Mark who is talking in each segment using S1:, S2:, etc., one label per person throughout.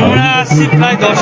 S1: আমরা আসছি প্রায় 10।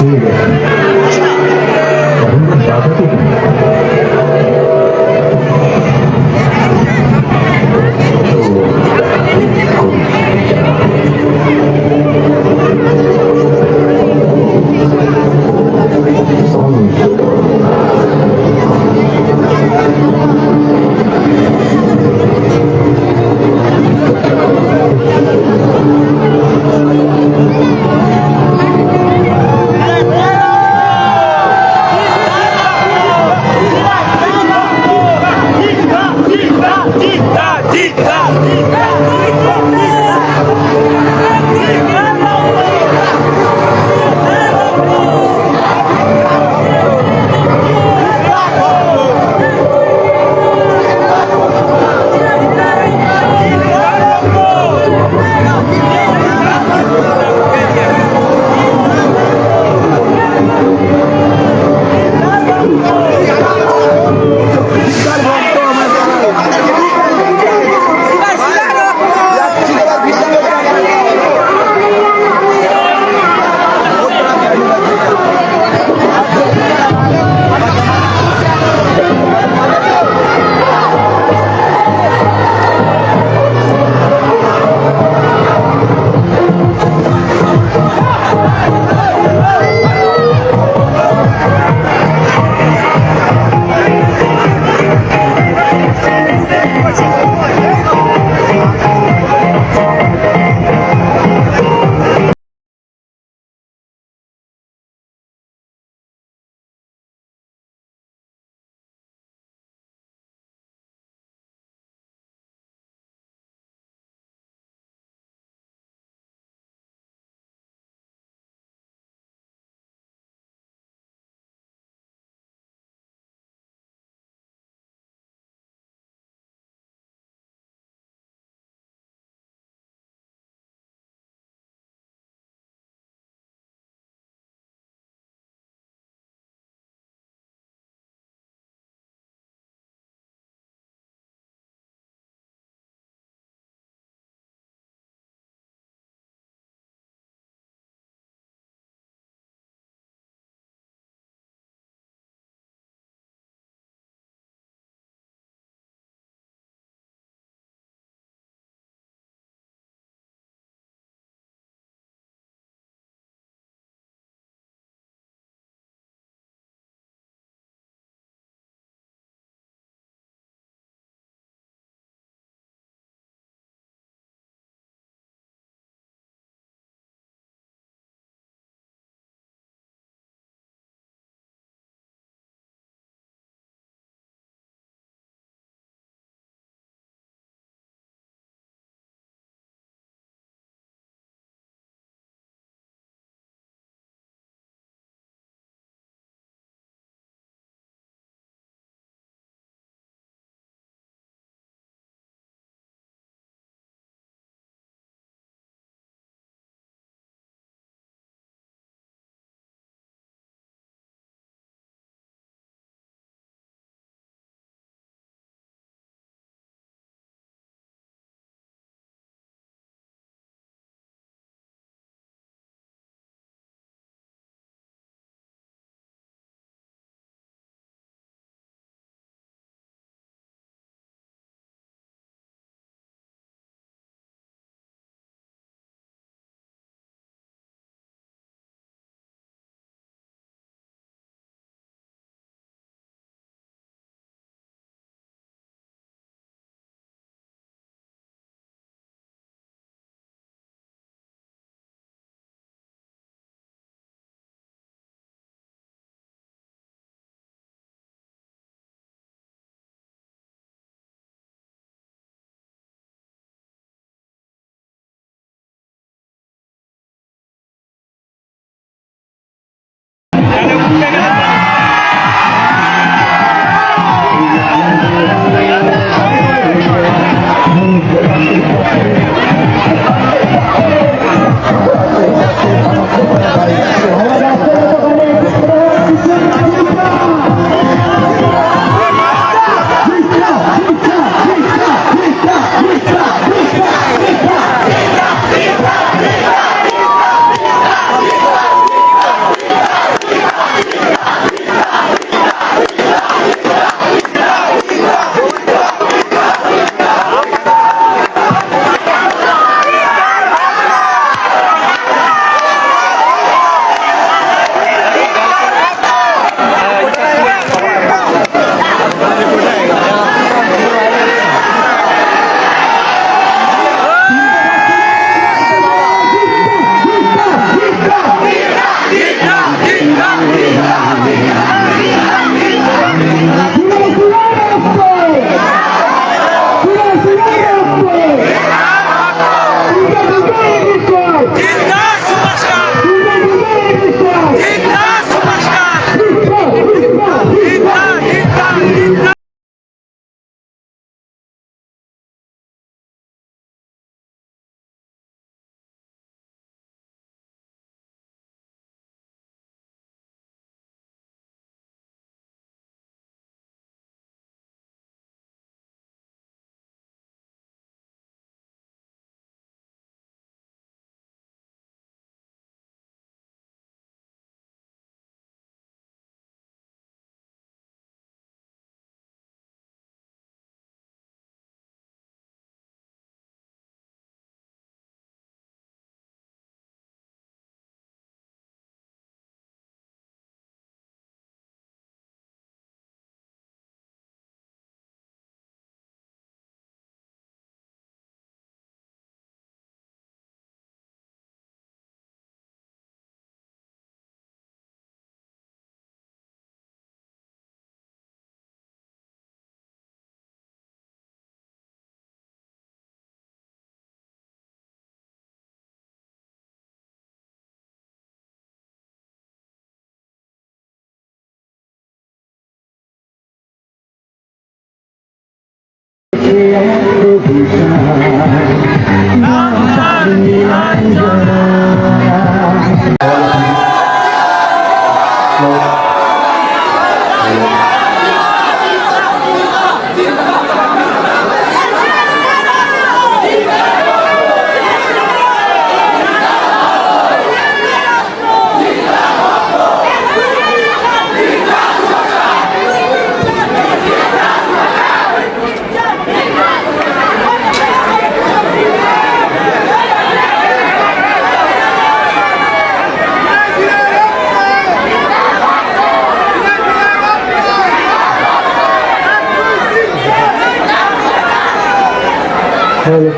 S2: সবাইকে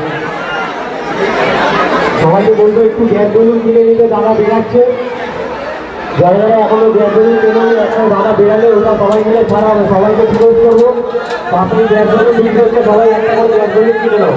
S2: বলবো একটু গ্যাস বেলুন কিনে নিতে, দাদা বেরাচ্ছে, যারা যারা এখনো গ্যাস বেলুন কেনেন একটা দাদা বেরালে ওটা সবাই মিলে ছাড়া হবে। সবাইকে রিকোয়েস্ট করবো আপনি গ্যাস বেলুন বিক্রি হচ্ছে, সবাই একটা করে গ্যাস বেলুন কিনে নাও।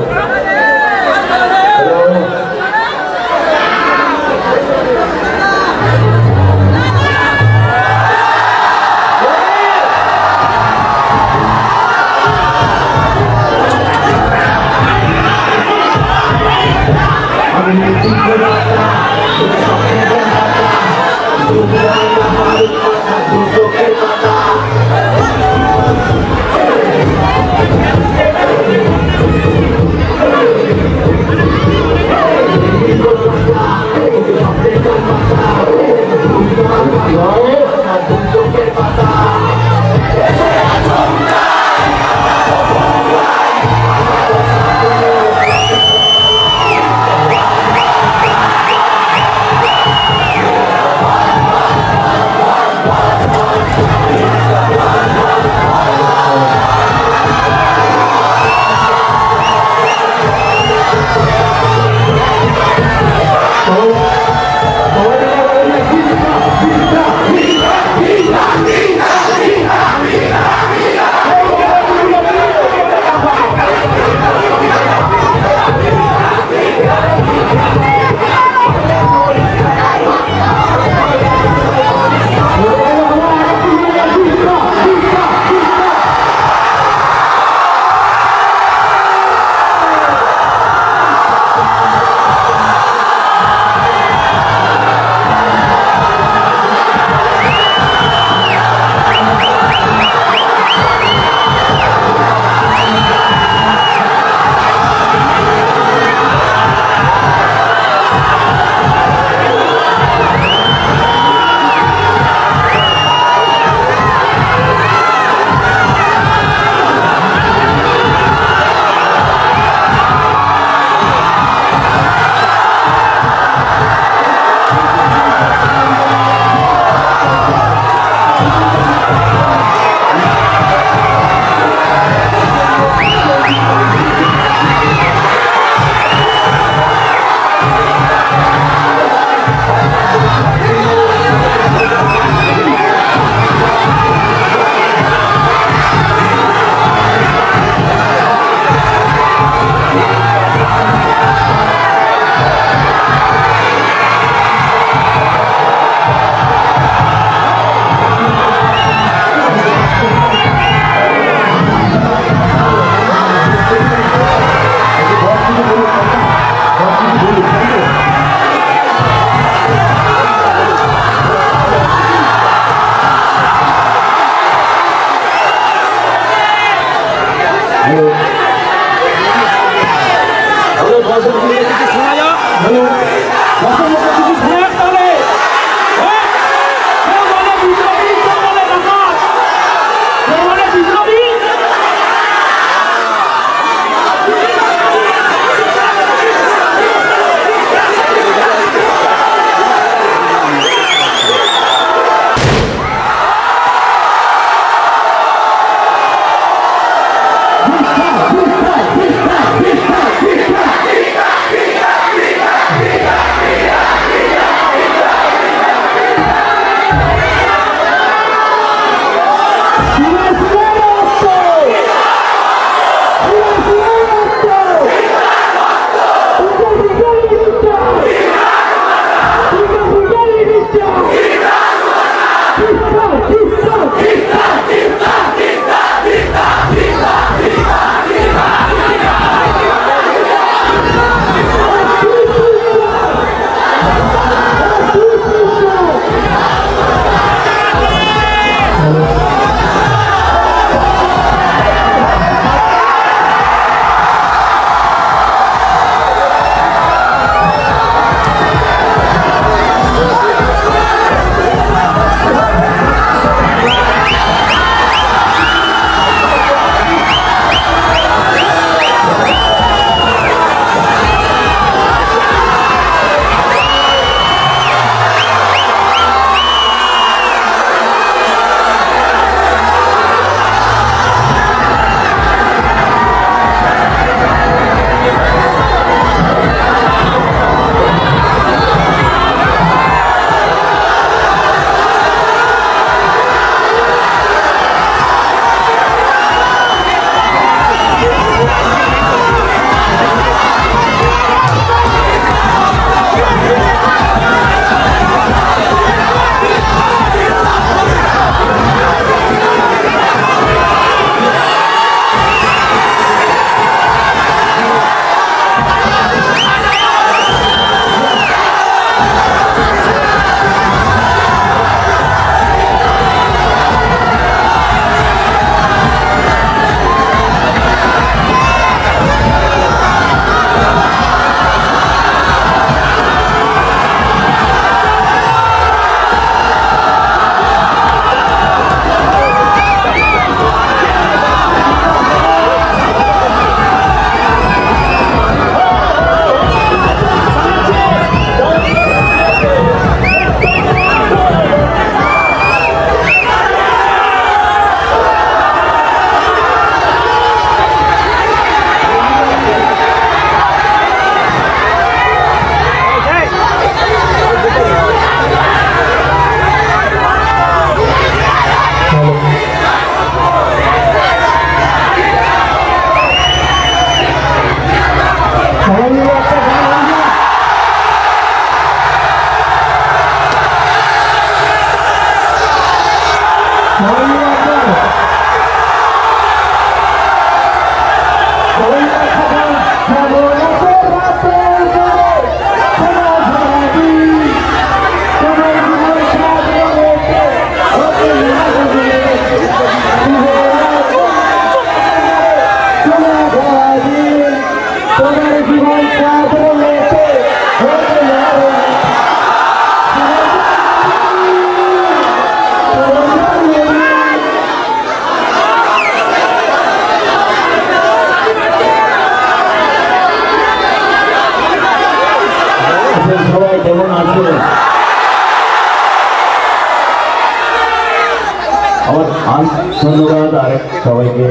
S3: আমার ধন্যবাদ আর সবাইকে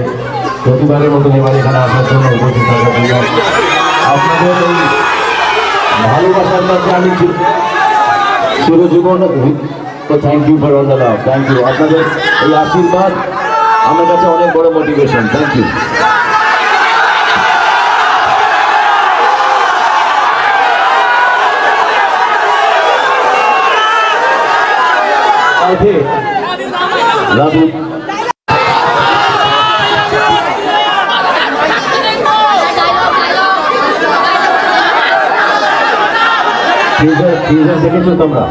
S3: প্রতিবারের মতন এবার এখানে আসার জন্য উপস্থিত থাকার জন্য আপনাদের এই ভালোবাসার কাছে আমি চিরজীবন thank you for all the love, thank you. আপনাদের এই আশীর্বাদ আমার কাছে অনেক বড় motivation, thank you. Love you. Teaser দেখেছো তোমরা?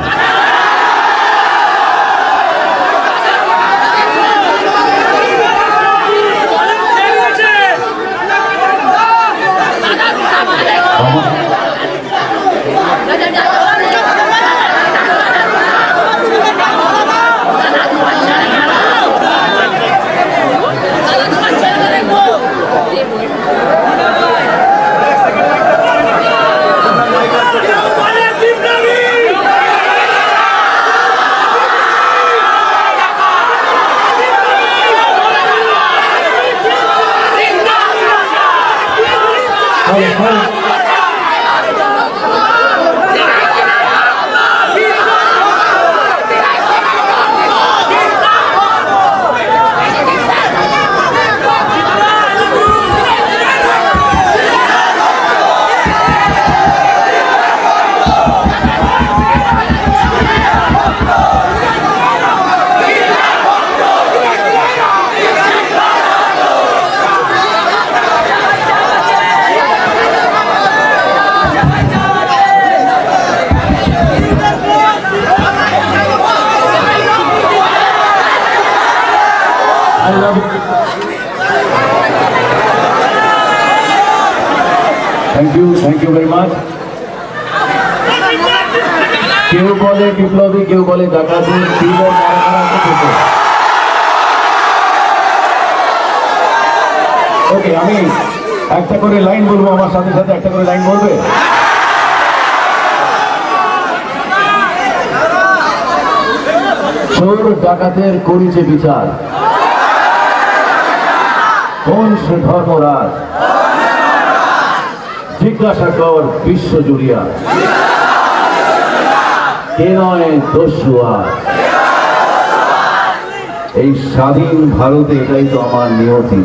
S3: Thank you very much. কেউ বলে বিপ্লবী, কেউ বলে ডাকাতি, ওকে আমি একটা করে লাইন বলবো, আমার সাথে সাথে একটা করে লাইন বলবে। চোর ডাকাতের করিছে বিচার, কোন সে ধর্মরাজ, জিজ্ঞাসা কর বিশ্ব জুড়িয়া, কে নয় দস্যু আজ। এই স্বাধীন ভারতে এটাই তো আমার নিয়তি।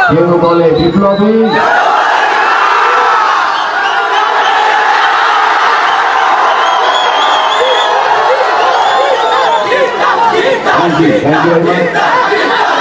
S3: কেউ বলে বিপ্লবী, thank you very much.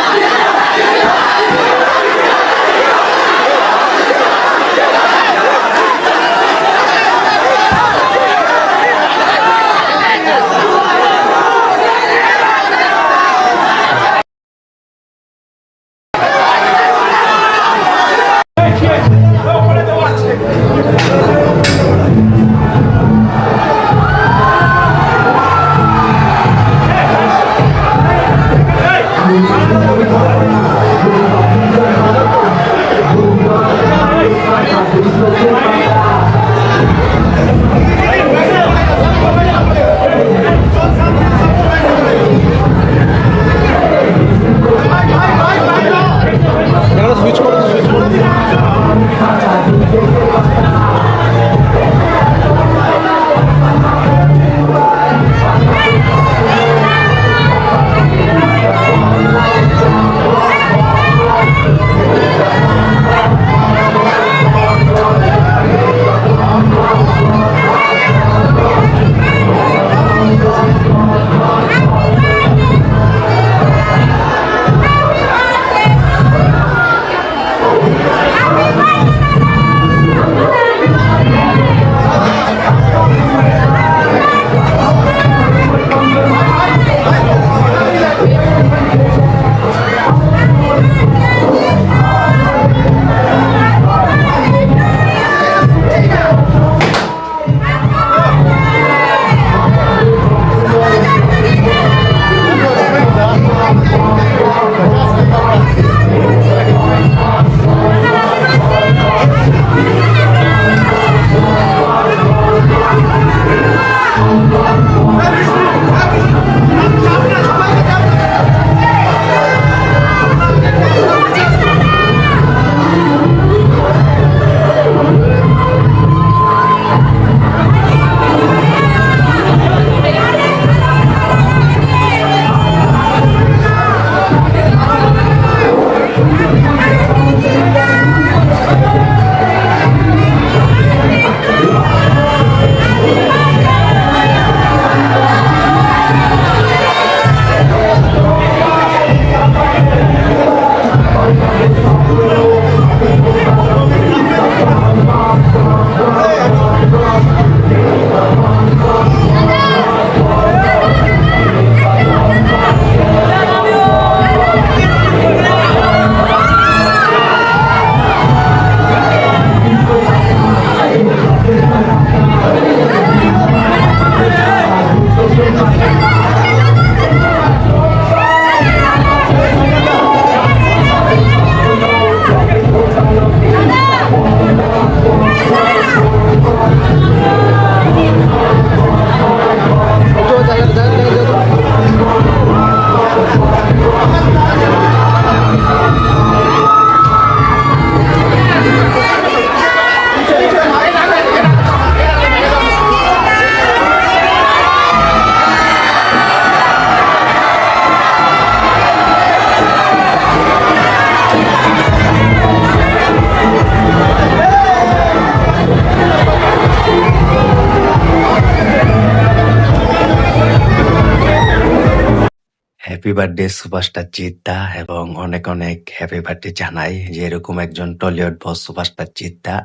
S4: Happy birthday superstar জিদ্দা এবং অনেক অনেক হ্যাপি বার্থডে জানাই যে এরকম একজন টলিউড বস সুপারস্টার জিদ্দা।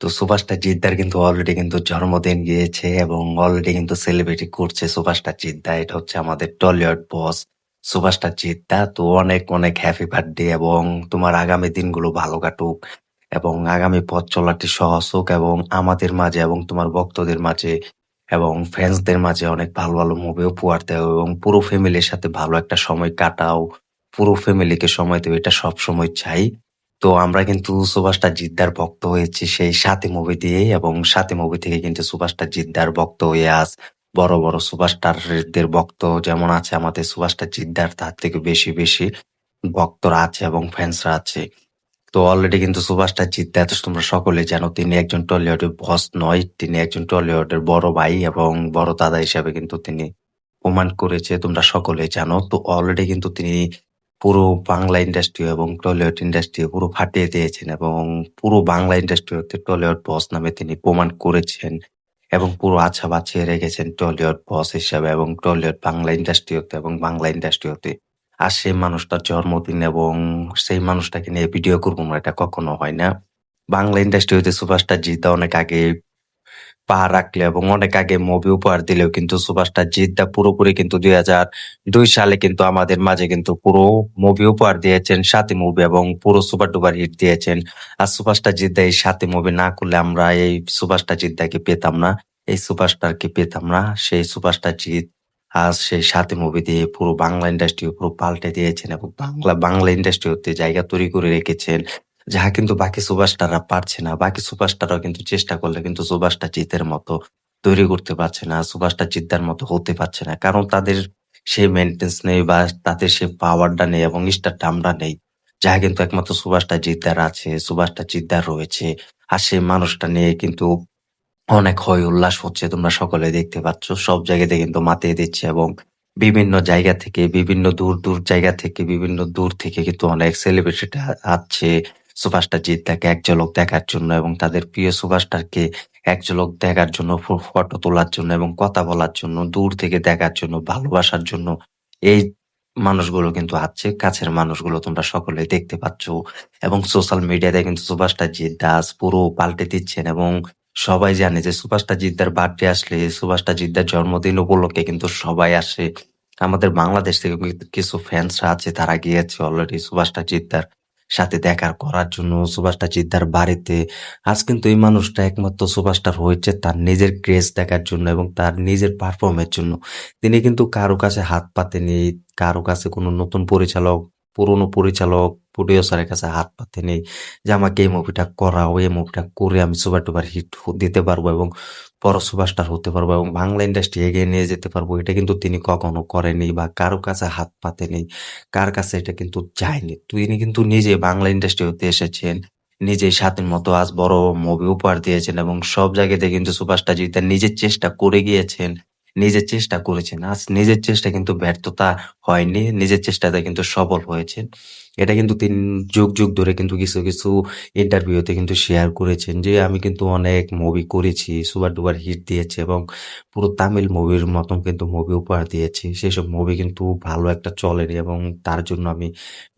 S4: তো সুপারস্টার জিদ্দার কিন্তু অলরেডি কিন্তু জন্মদিন গিয়েছে এবং অলরেডি কিন্তু সেলিব্রেটি করছে সুপারস্টার জিদ্দা। এটা হচ্ছে আমাদের টলিউড বস সুপারস্টার জিদ্দা। তো অনেক অনেক হ্যাপি বার্থডে এবং তোমার আগামী দিনগুলো ভালো কাটুক এবং আগামী পথ চলাটি সহজ হোক এবং আমাদের মাঝে এবং তোমার ভক্তদের মাঝে এবং ফ্যান্সদের মাঝে অনেক ভালো ভালো মুভি উপহার দাও এবং পুরো ফ্যামিলির সাথে ভালো একটা সময় কাটাও। পুরো ফ্যামিলিকে সময় দেবে, এটা সবসময় চাই। তো আমরা কিন্তু সুপারস্টার জিদ্দার ভক্ত হয়েছি সেই 'সাথী' মুভি দিয়েই এবং 'সাথী' মুভি থেকে কিন্তু সুপারস্টার জিদ্দার ভক্ত হয়ে আজ বড় বড় সুপারস্টারদের ভক্ত যেমন আছে আমাদের সুপারস্টার জিদ্দার তার থেকে বেশি বেশি ভক্তরা আছে এবং ফ্যান্সরা আছে। তো অলরেডি কিন্তু সুপারস্টার জিদ্দা তো তোমরা সকলে জানো তিনি একজন টলিউডের বস নয়, তিনি একজন টলিউডের বড় ভাই এবং বড় দাদা হিসাবে কিন্তু তিনি প্রমাণ করেছে, তোমরা সকলে জানো। তো অলরেডি কিন্তু তিনি পুরো বাংলা ইন্ডাস্ট্রি এবং টলিউড ইন্ডাস্ট্রি পুরো ফাটিয়ে দিয়েছেন এবং পুরো বাংলা ইন্ডাস্ট্রি হতে টলিউড বস নামে তিনি প্রমাণ করেছেন এবং পুরো আস্থা বাঁচিয়ে রেখেছেন টলিউড বস হিসাবে এবং টলিউড বাংলা ইন্ডাস্ট্রি হতে এবং বাংলা ইন্ডাস্ট্রি হতে। আর সেই মানুষটার জন্মদিন এবং সেই মানুষটাকে নিয়ে ভিডিও করবো না, এটা কখনো হয় না। বাংলা ইন্ডাস্ট্রি হইতে সুপারস্টার জিদ্দা অনেক আগে পা রাখলে এবং অনেক আগে মুভি উপহার দিলেও কিন্তু সুপারস্টার জিদ্দা পুরোপুরি কিন্তু 2002 সালে কিন্তু আমাদের মাঝে কিন্তু পুরো মুভি উপহার দিয়েছেন 'সাথী' মুভি এবং পুরো সুপার ডুপার হিট দিয়েছেন। আর সুপারস্টার জিদ্দা এই 'সাথী' মুভি না করলে আমরা এই সুপারস্টার জিদ্দাকে পেতাম না, এই সুপারস্টারকে পেতাম না। সেই সুপারস্টার জিৎ আজ সেই 'সাথী' মুভি দিয়ে পুরো বাংলা ইন্ডাস্ট্রি পুরো পাল্টে দিয়েছেন এবং বাংলা ইন্ডাস্ট্রি হতে জায়গা তৈরি করে রেখেছেন। যাহা কিন্তু বাকি সুপারস্টাররা পারছে না। বাকি সুপারস্টাররাও কিন্তু চেষ্টা করলে কিন্তু সুপারস্টার জিতের মতো তৈরি করতে পারছে না। সুপারস্টার জিদ্দার মতো হতে পারছে না। কারণ তাদের সেই মেইনটেন্যান্স নেই বা তাদের সেই পাওয়ারটা নেই এবং স্টারটা আমরা নেই। যাহা কিন্তু একমাত্র সুপারস্টার জিদ্দার আছে, সুপারস্টার জিদ্দার রয়েছে। আর সেই মানুষটা নিয়ে কিন্তু অনেক হৈ উল্লাস হচ্ছে, তোমরা সকলে দেখতে পাচ্ছ। সব জায়গাতে কিন্তু মাতিয়ে দিচ্ছে এবং বিভিন্ন জায়গা থেকে, বিভিন্ন দূর জায়গা থেকে, বিভিন্ন দূর থেকে কিন্তু অনেক সেলিব্রিটিরা আসছে সুপারস্টার জিদ্দাকে এক ঝলক দেখার জন্য এবং তাদের প্রিয় সুপারস্টারকে এক ঝলক দেখার জন্য, ফটো তোলার জন্য এবং কথা বলার জন্য, দূর থেকে দেখার জন্য, ভালোবাসার জন্য। এই মানুষগুলো কিন্তু আসছে, কাছের মানুষগুলো তোমরা সকলে দেখতে পাচ্ছ এবং সোশ্যাল মিডিয়াতে কিন্তু সুপারস্টার জিদ্দা আজ পুরো পাল্টে দিচ্ছেন এবং সবাই জানে যে সুপারস্টার জিদ্দার বার্থডে আসলে, সুপারস্টার জিদ্দার জন্মদিন উপলক্ষে কিন্তু সবাই আসে। আমাদের বাংলাদেশ থেকে কিছু ফ্যান্সরা আছে, তারা গিয়েছে অলরেডি সুপারস্টার জিদ্দার সাথে দেখা করার জন্য সুপারস্টার জিদ্দার বাড়িতে। আজ কিন্তু এই মানুষটা একমাত্র সুপারস্টার হয়েছে তার নিজের ক্রেজ দেখার জন্য এবং তার নিজের পারফর্মের জন্য। তিনি কিন্তু কারো কাছে হাত পাতেনি, কারো কাছে কোনো নতুন পরিচালক, পুরনো পরিচালক, প্রডিউসারের কাছে হাত পাতেনি যে আমাকে এই মুভিটা করাও, এই মুভিটা করে আমি সুপার ডুপার হিট দিতে পারবো এবং বড় সুপারস্টার হতে পারবো এবং বাংলা ইন্ডাস্ট্রি এগিয়ে নিয়ে যেতে পারবো। এটা কিন্তু তিনি কখনো করেনি বা কারো কাছে হাত পাতেনি, কার কাছে এটা কিন্তু যায়নি। তিনি কিন্তু নিজে বাংলা ইন্ডাস্ট্রি হতে এসেছেন, নিজেই স্বাধীন মতো আজ বড় মুভি উপহার দিয়েছেন এবং সব জায়গাতে কিন্তু সুপারস্টার জিৎ তার নিজের চেষ্টা করে গিয়েছেন, নিজের চেষ্টা করেছেন। আজ নিজের চেষ্টা কিন্তু ব্যর্থতা হয়নি, নিজের চেষ্টাতে কিন্তু সফল হয়েছেন। এটা কিন্তু তিনি যুগ যুগ ধরে কিন্তু কিছু কিছু ইন্টারভিউতে কিন্তু শেয়ার করেছেন যে আমি কিন্তু অনেক মুভি করেছি, সুপার ডুপার হিট দিয়েছে এবং পুরো তামিল মুভির মতন কিন্তু মুভি উপহার দিয়েছি। সেসব মুভি কিন্তু ভালো একটা চলেনি এবং তার জন্য আমি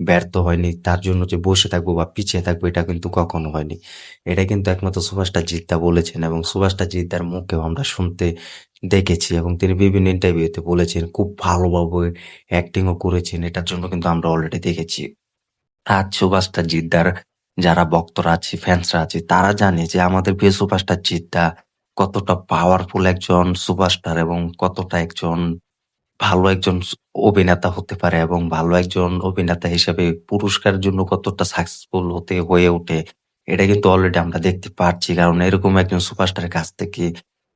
S4: ব্যর্থ হয়নি। তার জন্য যে বসে থাকবো বা পিছিয়ে থাকবো এটা কিন্তু কখনো হয়নি। এটা কিন্তু একমাত্র সুপারস্টার জিদ্দা বলেছেন এবং সুপারস্টার জিদ্দার মুখেও আমরা শুনতে দেখেছি এবং তিনি বিভিন্ন ইন্টারভিউতে বলেছেন, খুব ভালোভাবে অ্যাক্টিংও করেছেন। এটার জন্য কিন্তু আমরা অলরেডি দেখেছি। আর সুপারস্টার জিদ্দার যারা ভক্তরা আছে, ফ্যান্সরা আছে, তারা জানে যে আমাদের প্রিয় সুপারস্টার জিদ্দা কতটা পাওয়ারফুল একজন সুপারস্টার এবং কতটা একজন ভালো একজন অভিনেতা হতে পারে এবং ভালো একজন অভিনেতা হিসেবে পুরস্কারের জন্য কতটা সাকসেসফুল হয়ে ওঠে। এটা কিন্তু অলরেডি আমরা দেখতে পাচ্ছি। কারণ এরকম একজন সুপারস্টারের কাছ থেকে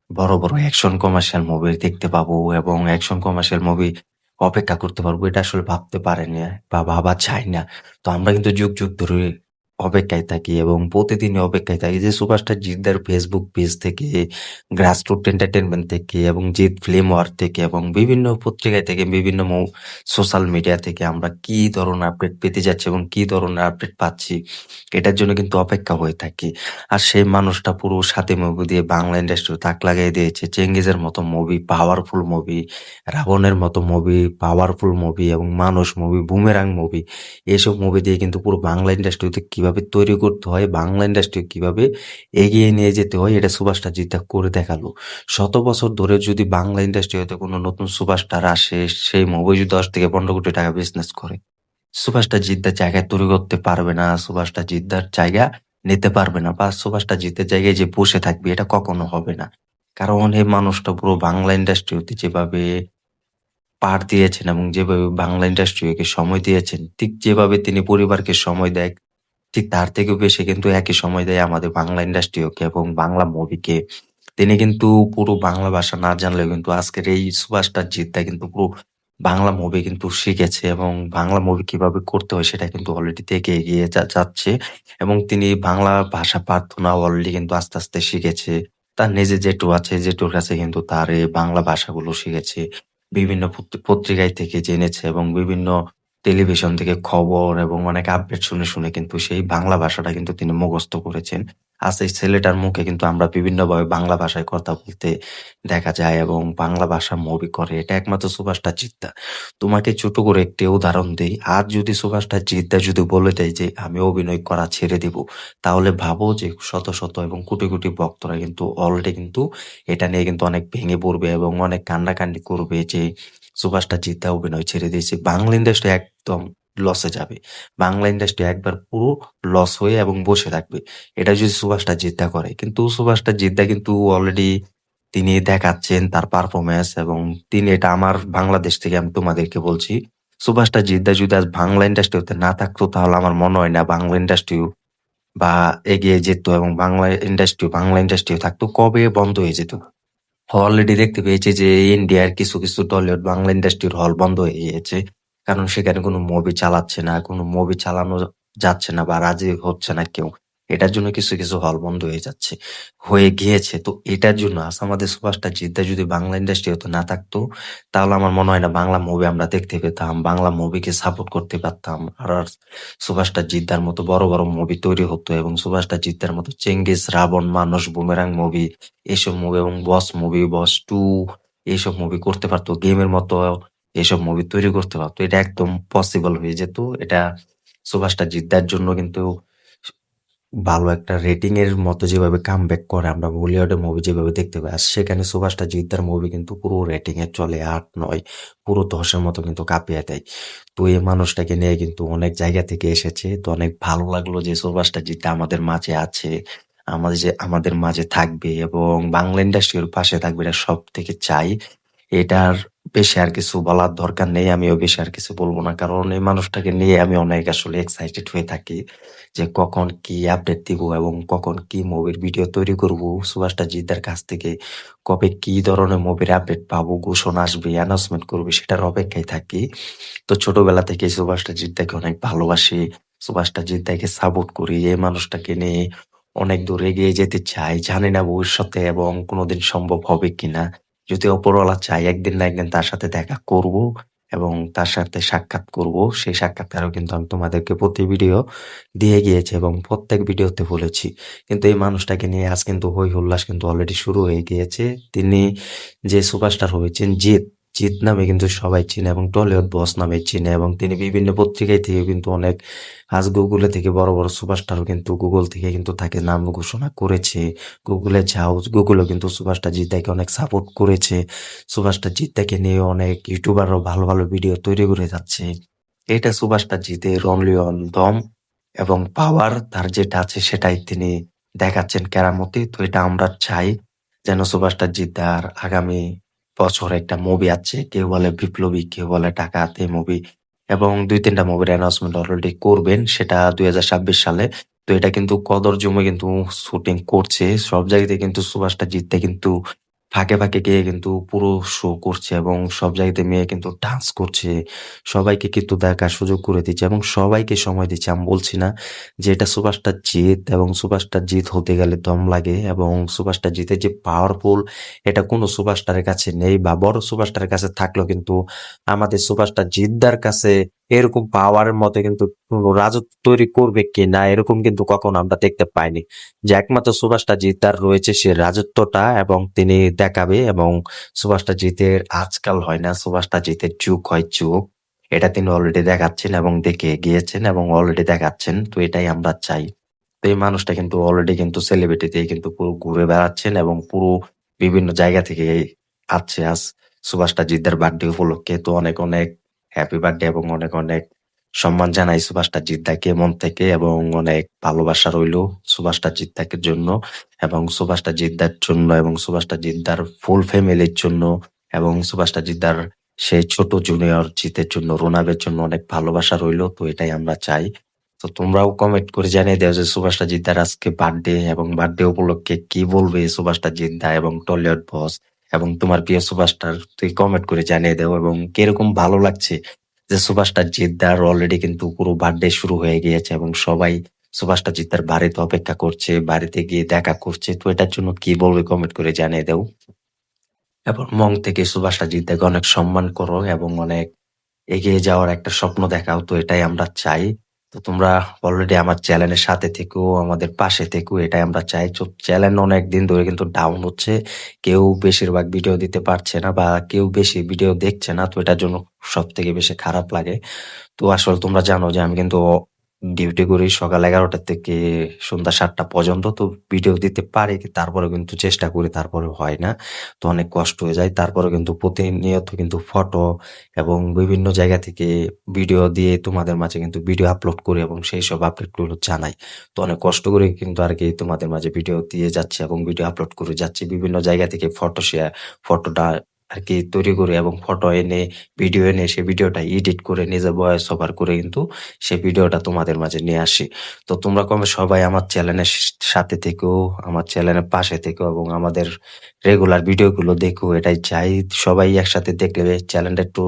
S4: বড় বড় অ্যাকশন কমার্শিয়াল মুভি দেখতে পাবো এবং অ্যাকশন কমার্শিয়াল মুভি অপেক্ষা করতে পারবো, এটা আসলে ভাবতে পারেনি বা ভাবা যায় না। তো আমরা কিন্তু যুগ যুগ ধরে অপেক্ষায় থাকি এবং প্রতিদিনই অপেক্ষায় থাকি যে সুপারস্টার জিদ্দার ফেসবুক পেজ থেকে, গ্রাসরুট এন্টারটেনমেন্ট থেকে এবং জিৎ ফিল্ম ওয়ার্ক থেকে এবং বিভিন্ন পত্রিকায় থেকে, বিভিন্ন সোশ্যাল মিডিয়া থেকে আমরা কি ধরনের আপডেট পেতে যাচ্ছি এবং কি ধরনের আপডেট পাচ্ছি, এটার জন্য কিন্তু অপেক্ষা হয়ে থাকি। আর সেই মানুষটা পুরো ৭ই মুভি দিয়ে বাংলা ইন্ডাস্ট্রি তাক লাগিয়ে দিয়েছে। চেঙ্গিজের মতো মুভি, পাওয়ারফুল মুভি, রাবণের মতো মুভি, পাওয়ারফুল মুভি এবং মানুষ মুভি, বুমেরাং মুভি, এসব মুভি দিয়ে কিন্তু পুরো বাংলা ইন্ডাস্ট্রিতে কিভাবে তৈরি করতে হয়, বাংলা ইন্ডাস্ট্রি কিভাবে এগিয়ে নিয়ে যেতে হয়, এটা সুভাষটা জিদ্দা করে দেখালো। শত বছর ধরে যদি বাংলা ইন্ডাস্ট্রি হতে কোনো নতুন সুপারস্টার আসে, সেই মুভি যদি 10 থেকে 15 কোটি টাকা বিজনেস করে, সুভাষটা জিদ্দার জায়গায় তৈরি করতে পারবে না, সুভাষটা জিদ্দার জায়গা নিতে পারবে না, বা সুভাষটা জিদ্দার জায়গায় যে বসে থাকবে, এটা কখনো হবে না। কারণ এই মানুষটা পুরো বাংলা ইন্ডাস্ট্রিতে যেভাবে পাড় দিয়েছেন এবং যেভাবে বাংলা ইন্ডাস্ট্রিকে সময় দিয়েছেন, ঠিক যেভাবে তিনি পরিবারকে সময় দেয়, ঠিক তার থেকেও বেশি কিন্তু একই সময় দেয় আমাদের বাংলা ইন্ডাস্ট্রিকে এবং বাংলা মুভিকে। তিনি কিন্তু পুরো বাংলা ভাষা না জানলেও কিন্তু আজকের এই সুপারস্টার জিদ্দা কিন্তু পুরো বাংলা মুভি কিন্তু শিখেছে এবং বাংলা মুভি কিভাবে করতে হয় সেটা কিন্তু অলরেডি দেখে এগিয়ে যাচ্ছে এবং তিনি বাংলা ভাষা পারতো না, অলরেডি কিন্তু আস্তে আস্তে শিখেছে। তার নিজে জেঠু আছে, জেঠুর কাছে কিন্তু তার এই বাংলা ভাষাগুলো শিখেছে, বিভিন্ন পত্রিকায় থেকে জেনেছে এবং বিভিন্ন টেলিভিশন থেকে খবর এবং অনেক আপডেট শুনে শুনে কিন্তু সেই বাংলা ভাষাটা কিন্তু তিনি মুখস্থ করেছেন। আজ এই ছেলেটার মুখে কিন্তু আমরা বিভিন্নভাবে বাংলা ভাষায় কথা বলতে দেখা যায় এবং বাংলা ভাষা মুভি করে, এটা একমাত্র সুভাষটা জিদ্দা। তোমাকে ছোট করে একটি উদাহরণ দিই, আজ যদি সুভাষটা জিদ্দা যদি বলে দেয় যে আমি অভিনয় করা ছেড়ে দিব, তাহলে ভাবো যে শত শত এবং কোটি কোটি ভক্তরা কিন্তু অলরেডি কিন্তু এটা নিয়ে কিন্তু অনেক ভেঙে পড়বে এবং অনেক কান্নাকান্দি করবে যে সুভাষটা জিদ্দা অভিনয় ছেড়ে দিয়েছে। বাংলা ইন্ডাস্ট্রি একদম লসে যাবে, বাংলা ইন্ডাস্ট্রি একবার পুরো লস হয়ে এবং বসে থাকবে, এটা যদি সুভাষটা জিদ্দা করে। কিন্তু সুভাষটা জিদ্দা কিন্তু অলরেডি তিনি দেখাচ্ছেন তার পারফরমেন্স এবং তিনি, এটা আমার বাংলাদেশ থেকে আমি তোমাদেরকে বলছি, সুভাষটা জিদ্দা যদি আজ বাংলা ইন্ডাস্ট্রিতে না থাকতো, তাহলে আমার মনে হয় না বাংলা ইন্ডাস্ট্রি বা এগিয়ে যেত এবং বাংলা ইন্ডাস্ট্রি থাকতো কবে বন্ধ হয়ে যেত। অলরেডি দেখতে পেয়েছি যে ইন্ডিয়ার কিছু কিছু টলিউড বাংলা ইন্ডাস্ট্রির হল বন্ধ হয়ে গিয়েছে, কারণ সেখানে কোনো মুভি চালাচ্ছে না, কোনো মুভি চালানো যাচ্ছে না বা রাজি হচ্ছে না কেউ, এটার জন্য কিছু কিছু হল বন্ধ হয়ে গিয়েছে। তো এটার জন্য আজ আমাদের সুপারস্টার জিদ্দা যদি বাংলা ইন্ডাস্ট্রি হতে না থাকতো, তাহলে আমার মনে হয় না বাংলা মুভি আমরা দেখতে পেতাম, বাংলা মুভিকে সাপোর্ট করতে পারতাম, আর সুপারস্টার জিদ্দার মতো বড় বড় মুভি তৈরি হতো এবং সুপারস্টার জিদ্দার মতো চেঙ্গিস, রাবণ, মানস, বুমেরাং মুভি, এসব মুভি এবং বস 2 এইসব মুভি করতে পারতো, গেমের মতো এসব মুভি তৈরি করতে পারতো, এটা একদম পসিবল হয়ে যেত। এটা সুভাষটা জিদ্দার জন্য কিন্তু ভালো একটা রেটিং এর মতো যেভাবে কামব্যাক করে আমরা বলিউডের মুভি যেভাবে দেখতে পাই, আর সেখানে সুভাষটা জিদ্দার মুভি কিন্তু পুরো রেটিং এ চলে 8-9, পুরো 10-এর মতো কিন্তু কাঁপিয়ে দেয়। তো এই মানুষটাকে নিয়ে কিন্তু অনেক জায়গা থেকে এসেছে, তো অনেক ভালো লাগলো যে সুভাষটা জিদ্দা আমাদের মাঝে আছে, আমাদের মাঝে থাকবে এবং বাংলা ইন্ডাস্ট্রির পাশে থাকবে, এটা সব থেকে চাই। এটার বেশি আর কিছু বলার দরকার নেই, আমিও বেশি আর কিছু বলবো না, কারণ এই মানুষটাকে নিয়ে আমি অনেক আসলে এক্সাইটেড হয়ে থাকি যে কখন কি আপডেট দিব এবং কখন কি মুভির ভিডিও তৈরি করব সুভাষটা জিদ্দার কাছ থেকে, কবে কি ধরনের মুভির আপডেট পাবো, ঘোষণা আসবে, অ্যানাউন্সমেন্ট করবে, সেটার অপেক্ষায় থাকি। তো ছোটবেলা থেকে সুভাষটা জিদ্দাকে অনেক ভালোবাসি, সুভাষটা জিদ্দাকে সাপোর্ট করি, এই মানুষটাকে নিয়ে অনেক দূর এগিয়ে যেতে চাই, জানি না ভবিষ্যতে এবং কোনোদিন সম্ভব হবে কিনা, যদি ওপরওয়ালা চাই একদিন না একদিন তার সাথে দেখা করব এবং তার সাথে সাক্ষাৎ করব। সেই সাক্ষাৎকারও কিন্তু আমি তোমাদেরকে প্রতি ভিডিও দিয়ে গিয়েছি এবং প্রত্যেক ভিডিওতে বলেছি। কিন্তু এই মানুষটাকে নিয়ে আজ কিন্তু হই হুল্লাস কিন্তু অলরেডি শুরু হয়ে গিয়েছে। তিনি যে সুপারস্টার হয়েছেন জিৎ, জিৎ নামে কিন্তু সবাই চিনে এবং টলিউড বস নামে চিনে এবং তিনি বিভিন্ন পত্রিকায় থেকে কিন্তু অনেক, আজ গুগলে থেকে বড় বড় সুপারস্টারও কিন্তু গুগল থেকে কিন্তু তাকে নাম ঘোষণা করেছে। গুগলে যাও, গুগলও কিন্তু সুপারস্টার জিদ্দাকে অনেক সাপোর্ট করেছে। সুপারস্টার জিদ্দাকে নিয়ে অনেক ইউটিউবারও ভালো ভালো ভিডিও তৈরি করে যাচ্ছে। এটা সুপারস্টার জিতের অনলি অন দম এবং পাওয়ার, তার যেটা আছে সেটাই তিনি দেখাচ্ছেন কেরামতি। তো এটা আমরা চাই যেন সুপারস্টার জিদ্দার আগামী বছর একটা মুভি আছে, কেউ বলে বিপ্লবী, কেউ বলে ডাকাত, এই মুভি এবং 2-3টা মুভির অ্যানাউন্সমেন্ট অলরেডি করবেন, সেটা 2026 সালে। তো এটা কিন্তু কদর জমে কিন্তু শুটিং করছে, সব জায়গাতে কিন্তু সুভাষটা জিততে কিন্তু ফাঁকে ফাঁকে গিয়ে কিন্তু পুরো শো করছে এবং সব জায়গাতে মেয়ে কিন্তু ডান্স করছে, সবাইকে কিন্তু দেখার সুযোগ করে দিচ্ছে এবং সবাইকে সময় দিচ্ছে। আমি বলছি না যে এটা সুপারস্টার জিৎ, এবং সুপারস্টার জিৎ হতে গেলে দম লাগে, এবং সুপারস্টার জিতের যে পাওয়ারফুল এটা কোনো সুপারস্টারের কাছে নেই, বা বড় সুপারস্টারের কাছে থাকলেও কিন্তু আমাদের সুপারস্টার জিদ্দার কাছে এরকম পাওয়ারের মতো কিন্তু কোনো রাজত্ব তৈরি করবে কি না, এরকম কিন্তু কখনো আমরা দেখতে পাইনি। যে একমাত্র সুপারস্টার জিদ্দার রয়েছে সে রাজত্বটা, এবং তিনি দেখাবে। এবং সুপারস্টার জিতের আজকাল হয় না, সুপারস্টার জিতের যুগ হয় যুগ, এটা তিনি অলরেডি দেখাচ্ছেন এবং দেখে গিয়েছেন এবং অলরেডি দেখাচ্ছেন। তো এটাই আমরা চাই। তো এই মানুষটা কিন্তু অলরেডি কিন্তু সেলিব্রিটিতে কিন্তু পুরো ঘুরে বেড়াচ্ছেন এবং পুরো বিভিন্ন জায়গা থেকে আসছে আজ সুভাষটা জিদ্দার বার্থডে উপলক্ষে। তো অনেক অনেক হ্যাপি বার্থডে এবং অনেক অনেক সম্মান জানাই সুভাষটা জিদ্দাকে মন থেকে, এবং অনেক ভালোবাসা রইলো সুভাষটা জিদ্দাকে জন্য এবং সুভাষটা জিদ্দার জন্য এবং সুভাষটা জিদ্দার ফুল ফ্যামিলির জন্য, এবং সুভাষটা জিদ্দার সেই ছোট জুনিয়র জিতের জন্য, রোনাবের জন্য অনেক ভালোবাসা রইলো। তো এটাই আমরা চাই। তো তোমরাও কমেন্ট করে জানিয়ে দাও যে সুভাষটা জিদ্দার আজকে বার্থডে, এবং বার্থডে উপলক্ষে কি বলবে সুভাষটা জিদ্দা এবং টলিউড বস এবং তোমার প্রিয় সুভাষটার, তুই কমেন্ট করে জানিয়ে দাও। এবং কিরকম ভালো লাগছে যে সুভাষটা জিদ্দার অলরেডি কিন্তু পুরো বার্থডে শুরু হয়ে গিয়েছে এবং সবাই সুভাষটা জিদ্দার বাড়িতে অপেক্ষা করছে, বাড়িতে গিয়ে দেখা করছে। তো এটার জন্য কি বলবে কমেন্ট করে জানিয়ে দাও। এবং মন থেকে সুভাষটা জিদ্দাকে অনেক সম্মান করো এবং অনেক এগিয়ে যাওয়ার একটা স্বপ্ন দেখাও। তো এটাই আমরা চাই। তো তোমরা অলরেডি আমার চ্যানেলের সাথে থেকেও আমাদের পাশে থেকেও, এটাই আমরা চাই। চ্যানেল অনেক দিন ধরে কিন্তু ডাউন হচ্ছে, কেউ বেশিরভাগ ভিডিও দিতে পারছে না বা কেউ বেশি ভিডিও দেখছে না। তো এটার জন্য সব থেকে বেশি খারাপ লাগে। তো আসলে তোমরা জানো যে আমি কিন্তু ডিউটি করি সকাল 11টা থেকে সন্ধ্যা 7টা পর্যন্ত। তো ভিডিও দিতে পারি, তারপরে কিন্তু চেষ্টা করি, তারপরে হয় না। তো অনেক কষ্ট হয়ে যায়। তারপরে কিন্তু প্রতিনিয়ত কিন্তু ফটো এবং বিভিন্ন জায়গা থেকে ভিডিও দিয়ে তোমাদের মাঝে কিন্তু ভিডিও আপলোড করি এবং সেই সব আপডেটগুলো জানাই। তো অনেক কষ্ট করে কিন্তু আর কি তোমাদের মাঝে ভিডিও দিয়ে যাচ্ছি এবং ভিডিও আপলোড করে যাচ্ছি। বিভিন্ন জায়গা থেকে ফটোটা আর কি তৈরি করে এবং ফটো এনে, ভিডিও এনে সেই ভিডিওটা এডিট করে নিজে ভয়েস ওভার করে কিন্তু সেই ভিডিওটা তোমাদের মাঝে নিয়ে আসি। তো তোমরা কমে সবাই আমার চ্যানেলের সাথে থেকেও, আমার চ্যানেলের পাশে থেকেও এবং আমাদের রেগুলার ভিডিওগুলো দেখো, এটাই চাই। সবাই একসাথে দেখলে চ্যানেলটা একটু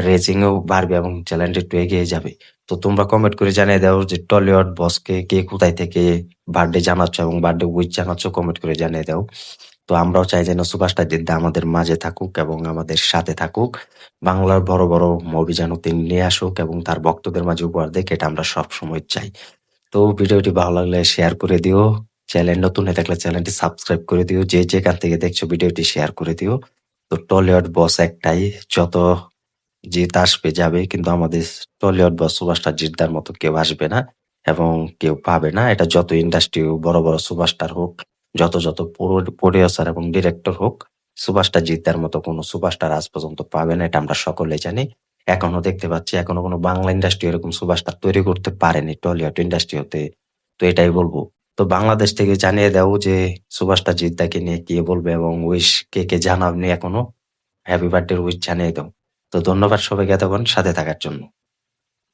S4: রেজিংও বাড়বে এবং চ্যানেলটা একটু এগিয়ে যাবে। তো তোমরা কমেন্ট করে জানিয়ে দাও যে টলিউড বসকে কে কোথায় থেকে বার্থডে জানাচ্ছ এবং বার্থডে উইশ জানাচ্ছ, কমেন্ট করে জানিয়ে দাও। তো আমরাও চাই যেন সুপারস্টার জিদ্দা আমাদের মাঝে থাকুক এবং আমাদের সাথে থাকুক। বাংলার বড় বড় মুভি যেন তিনি নিয়ে আসুক এবং তার ভক্তদের মাঝে উপহার দেখ, এটা আমরা সবসময় চাই। তো ভিডিওটি ভালো লাগলে শেয়ার করে দিও। চ্যানেল নতুন হয়ে থাকলে চ্যানেলটি সাবস্ক্রাইব করে দিও। যে যেখান থেকে দেখছো ভিডিওটি শেয়ার করে দিও। তো টলিউড বস একটাই, যত জিত আসবে যাবে, কিন্তু আমাদের টলিউড বস সুপারস্টার জিদ্দার মতো কেউ আসবে না এবং কেউ পাবে না। এটা যত ইন্ডাস্ট্রি বড় বড় সুপারস্টার হোক, যত প্রডিউসার এবং ডিরেক্টর হোক, সুপারস্টার জিদ্দার মতো কোনো সুপারস্টার আজ পর্যন্ত পাবে না। এটা আমরা সকলে জানি। এখনো দেখতে পাচ্ছি এখনো কোনো বাংলা ইন্ডাস্ট্রি এরকম সুপারস্টার তৈরি করতে পারেনি টলিউড ইন্ডাস্ট্রি হতে। তো এটাই বলবো। তো বাংলাদেশ থেকে জানিয়ে দাও যে সুপারস্টার জিদ্দাকে নিয়ে কি বলবে এবং উইশ কে কে জানাওনি এখনো, হ্যাপি বার্থডে উইশ জানিয়ে দাও। তো ধন্যবাদ সবাইকে এতক্ষণ সাথে থাকার জন্য।